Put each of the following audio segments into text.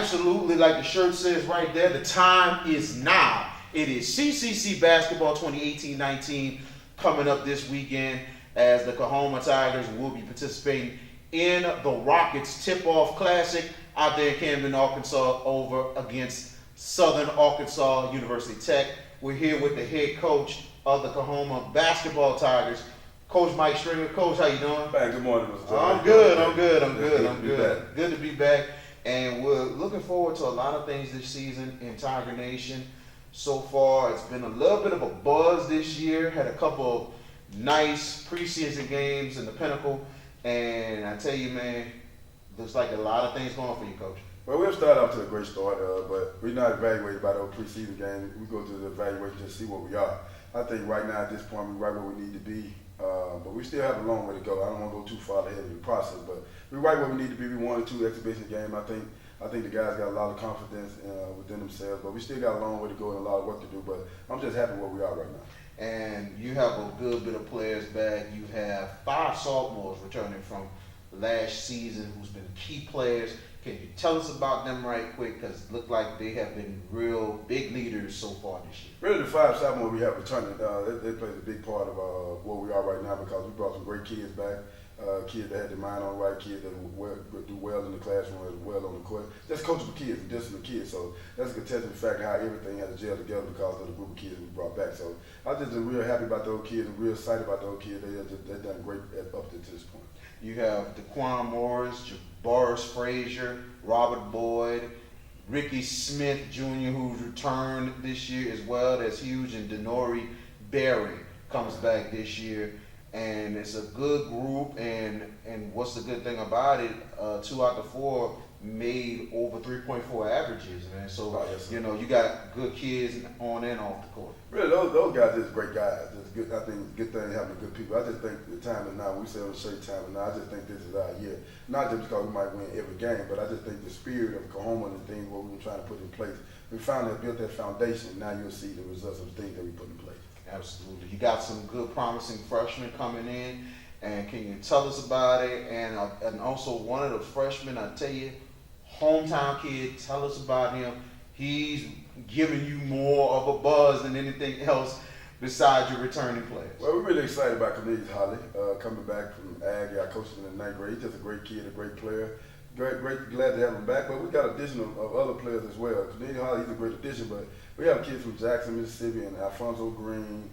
absolutely, like the shirt says right there, the time is now. It is CCC Basketball 2018-19 coming up this weekend as the Coahoma Tigers will be participating in the Rockets Tip-Off Classic out there in Camden, Arkansas, over against Southern Arkansas University Tech. We're here with the head coach of the Coahoma Basketball Tigers, Coach Mike Stringer. Coach, how you doing? Hey, good morning, Mr. I'm good. Good to be back. And we're looking forward to a lot of things this season in Tiger Nation. So far, it's been a little bit of a buzz this year. Had a couple of nice preseason games in the Pinnacle. And I tell you, man, looks like a lot of things going for you, Coach. Well, we've started off to a great start, but we're not evaluated by those preseason games. We go through the evaluation to see what we are. I think right now at this point we're right where we need to be, but we still have a long way to go. I don't want to go too far ahead of the process, but we're right where we need to be. We won a 2 exhibition game. I think the guys got a lot of confidence within themselves, but we still got a long way to go and a lot of work to do. But I'm just happy where we are right now. And you have a good bit of players back. You have 5 sophomores returning from last season who's been key players. Can you tell us about them right quick? Because it looked like they have been real big leaders so far this year. Really, the 5 sophomores we have returning, they played a big part of where we are right now because we brought some great kids back. Kids that had their mind on the right, kids that do well in the classroom as well on the court. Just coachable kids and disciplined kids. So that's a contested fact how everything had to gel together because of the group of kids we brought back. So I just been real happy about those kids and real excited about those kids. They've done great up to this point. You have DeQuan Morris, Boris Frazier, Robert Boyd, Ricky Smith Jr., who's returned this year as well. That's huge. And Denori Berry comes back this year. And it's a good group, and what's the good thing about it? 2 out of 4 made over 3.4 averages, man. So you know you got good kids on and off the court. Really, those guys are just great guys. It's good. I think it's a good thing having good people. I just think the time is now. We say on the straight time is now. I just think this is our year. Not just because we might win every game, but I just think the spirit of Coahoma and the things what we've been trying to put in place. We finally built that foundation. Now you'll see the results of the things that we put in place. Absolutely. You got some good, promising freshmen coming in, and can you tell us about it? And also one of the freshmen, I tell you, hometown kid, tell us about him. He's giving you more of a buzz than anything else besides your returning players. Well, we're really excited about Cornelius Holly coming back from Ag. I coached him in the 9th grade. He's just a great kid, a great player. Great, glad to have him back. But we got addition of other players as well. Cornelius Holly, he's a great addition, but we have kids from Jackson, Mississippi, and Alfonso Green,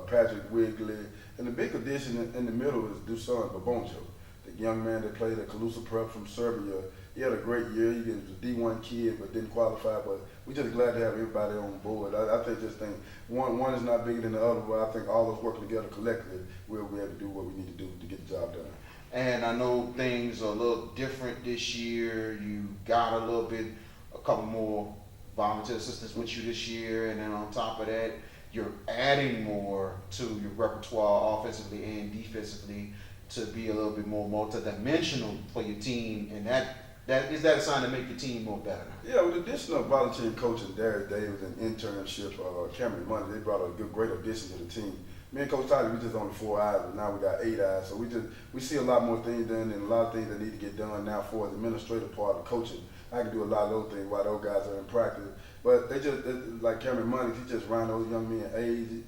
Patrick Wigley. And the big addition in the middle is Dusan Babonjo, the young man that played at Calusa Prep from Serbia. He had a great year. He was a D1 kid, but didn't qualify. But we're just glad to have everybody on board. I think this thing, one is not bigger than the other, but I think all of us working together collectively, we'll be able to do what we need to do to get the job done. And I know things are a little different this year. You got a couple more volunteer assistants with you this year, and then on top of that, you're adding more to your repertoire offensively and defensively to be a little bit more multidimensional for your team, and that is that a sign to make your team more better? Yeah, with the addition of volunteer coaching Darius Davis and internship Cameron Money, they brought a great addition to the team. Me and Coach Tyler, we just only 4 eyes, but now we got 8 eyes. So we see a lot more things done and a lot of things that need to get done now for the administrative part of coaching. I can do a lot of those things while those guys are in practice. But they like Cameron Money, he just around those young men age.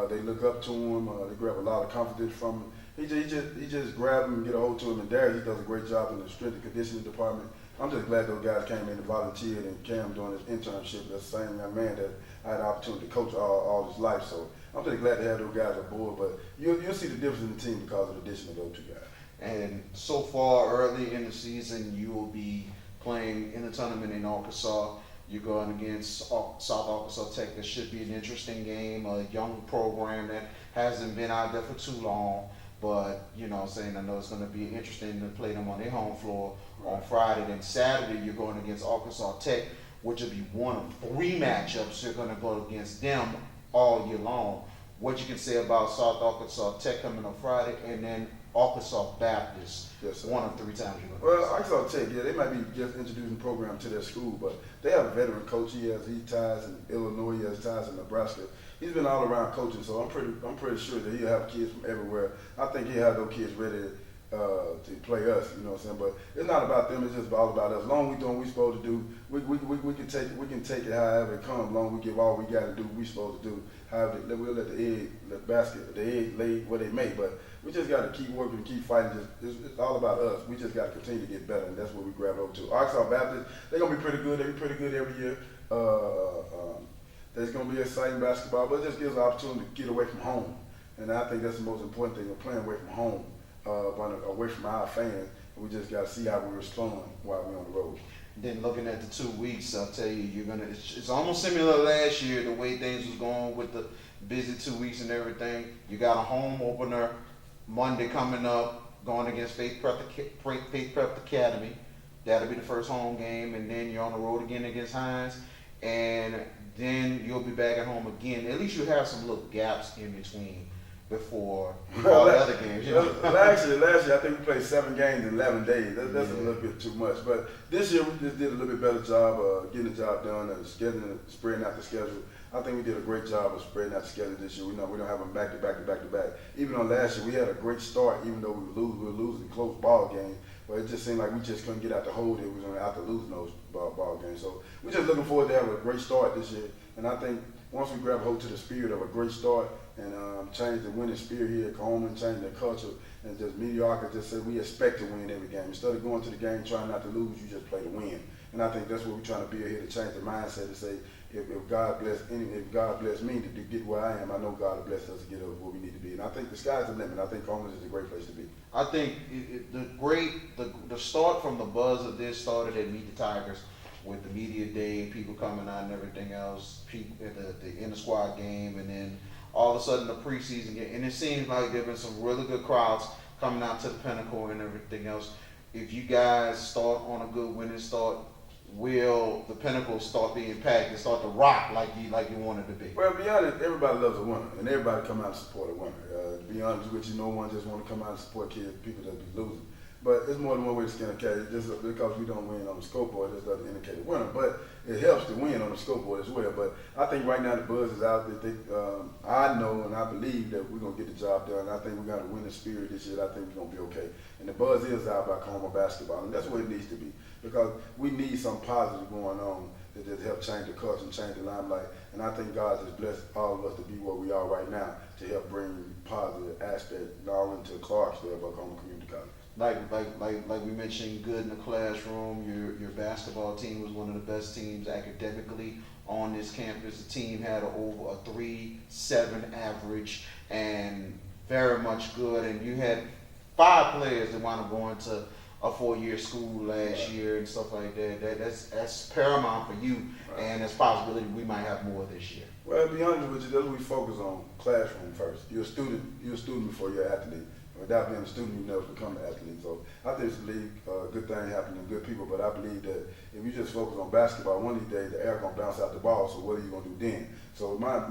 They look up to him. They grab a lot of confidence from him. He just grab him and get a hold to him. And Darius, he does a great job in the strength and conditioning department. I'm just glad those guys came in and volunteered, and Cam doing his internship. That's the same young man that I had the opportunity to coach all his life. So I'm just glad to have those guys aboard. But you'll see the difference in the team because of the addition of those 2 guys. And so far, early in the season, you will be playing in the tournament in Arkansas. You're going against South Arkansas Tech. That should be an interesting game, a young program that hasn't been out there for too long. But, you know what I'm saying, I know it's going to be interesting to play them on their home floor on Friday. Then Saturday, you're going against Arkansas Tech, which will be one of 3 matchups you're going to go against them all year long. What you can say about South Arkansas Tech coming on Friday, and then Arkansas Baptist, yes, one of 3 times you're going to Well, Arkansas Tech, yeah, they might be just introducing the program to their school, but they have a veteran coach. He ties in Illinois, he has ties in Nebraska. He's been all around coaching, so I'm pretty sure that he'll have kids from everywhere. I think he'll have those kids ready to play us, you know what I'm saying? But it's not about them, it's just all about us. As long as we doing what we supposed to do, we can take it however it comes, as long as we give all we gotta do, we supposed to do. However, we'll let the egg lay where they may, but we just gotta keep working, keep fighting. It's all about us. We just gotta continue to get better, and that's what we grab over to. Arkansas Baptist, they're gonna be pretty good. They're pretty good every year. There's gonna be exciting basketball, but it just gives us an opportunity to get away from home. And I think that's the most important thing, we're playing away from home. Away from our fans, and we just got to see how we respond while we're on the road. Then looking at the 2 weeks, I'll tell you, it's almost similar to last year, the way things was going with the busy 2 weeks and everything. You got a home opener Monday coming up, going against Faith Prep Academy. That'll be the first home game, and then you're on the road again against Hines, and then you'll be back at home again. At least you have some little gaps in between before all the other games. You know? last year, I think we played 7 games in 11 days. That's a little bit too much. But this year, we just did a little bit better job getting the job done and spreading out the schedule. I think we did a great job of spreading out the schedule this year. We don't have them back to back to back to back. Even on last year, we had a great start, even though we were losing close ball games. But it just seemed like we just couldn't get out the hole that we was going to have to lose those ball games. So we're just looking forward to having a great start this year. And I think once we grab hold to the spirit of a great start and change the winning spirit here at Coahoma and change the culture and just mediocre, just say we expect to win every game. Instead of going to the game trying not to lose, you just play to win. And I think that's what we're trying to build here, to change the mindset to say, if God bless me to get where I am, I know God will bless us to get us where we need to be. And I think the sky's the limit. I think Coahoma is a great place to be. I think the start from the buzz of this started at Meet the Tigers with the media day, people coming out and everything else, people at the inter-squad game, and then all of a sudden the preseason game. And it seems like there have been some really good crowds coming out to the Pinnacle and everything else. If you guys start on a good winning start, will the Pinnacle start being packed and start to rock like you want it to be? Well, to be honest, everybody loves a winner, and everybody come out and support a winner. To be honest with you, no one just want to come out and support people that be losing. But it's more than one way to skin a cat. Just because we don't win on the scoreboard, that doesn't indicate a winner. But it helps to win on the scoreboard as well. But I think right now the buzz is out there. I know and I believe that we're going to get the job done. I think we're going to win the spirit this year. I think we're going to be okay. And the buzz is out by Coahoma basketball, and that's what it needs to be. Because we need some positive going on that just help change the culture and change the limelight. And I think God has blessed all of us to be where we are right now to help bring positive aspect not only to Clarksville but Coahoma Community College. Like we mentioned, good in the classroom. Your basketball team was one of the best teams academically on this campus. The team had over a 3.7 average and very much good. And you had 5 players that wound up going to a 4-year school last year and stuff like that. That's paramount for you, and there's possibility we might have more this year. Well, to be honest with you, that's what we focus on, classroom first. You're a student before you're an athlete. Without being a student, you never become an athlete. So I think it's a league, good thing happening, good people, but I believe that if you just focus on basketball, one of these days the air gonna bounce out the ball, so what are you gonna do then? So my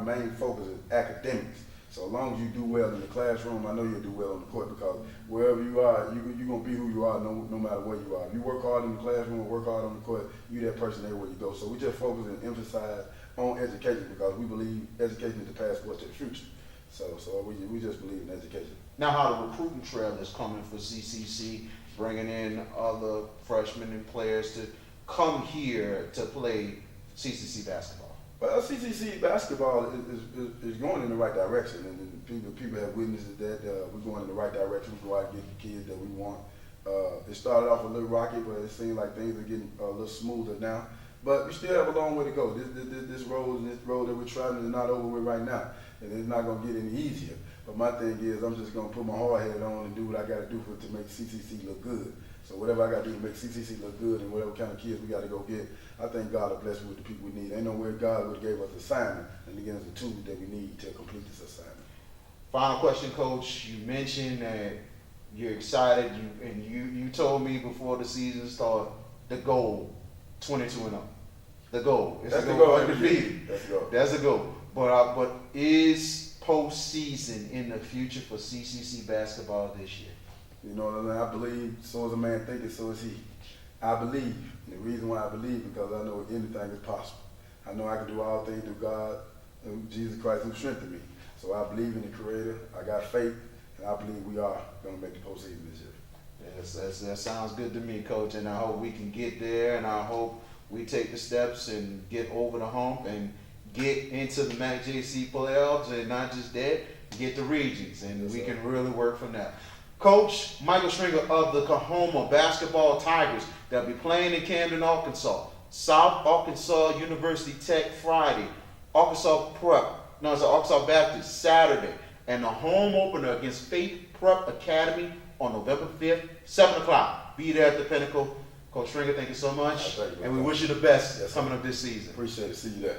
main focus is academics. So as long as you do well in the classroom, I know you'll do well on the court, because wherever you are, you're gonna be who you are no matter where you are. If you work hard in the classroom or work hard on the court, you're that person everywhere you go. So we just focus and emphasize on education, because we believe education is the passport to the future. So we just believe in education. Now, how the recruiting trail is coming for CCC, bringing in other freshmen and players to come here to play CCC basketball? Well, CCC basketball is going in the right direction, and people have witnessed that we're going in the right direction. We go out and get the kids that we want. It started off a little rocky, but it seems like things are getting a little smoother now. But we still have a long way to go. This road that we're traveling is not over with right now, and it's not going to get any easier. But my thing is, I'm just going to put my hard hat on and do what I got to do to make CCC look good. So whatever I got to do to make CCC look good, and whatever kind of kids we got to go get, I think God will bless me with the people we need. Ain't nowhere God would have gave us assignment and again, the tools that we need to complete this assignment. Final question, Coach. You mentioned that you're excited. You told me before the season started the goal, 22-0. The goal. That's the goal. Undefeated. That's the goal. But is postseason in the future for CCC basketball this year? You know what I mean? I believe, so is a man thinking, so is he. I believe. And the reason why I believe, because I know anything is possible. I know I can do all things through God, through Jesus Christ who strengthened me. So I believe in the Creator. I got faith, and I believe we are going to make the postseason this year. Yes, that sounds good to me, Coach, and I hope we can get there, and I hope we take the steps and get over the hump and get into the MAC JC playoffs, and not just that, get the regions, and Yes, we sir. can really work from that. Coach Michael Stringer of the Coahoma Basketball Tigers, they'll be playing in Camden, Arkansas. South Arkansas University Tech Friday, Arkansas Baptist Saturday, and the home opener against Faith Prep Academy on November 5th, 7 o'clock. Be there at the Pinnacle. Coach Stringer, thank you so much, Thank you. and we wish you the best Yes, coming sir. up this season. Appreciate it. See you there.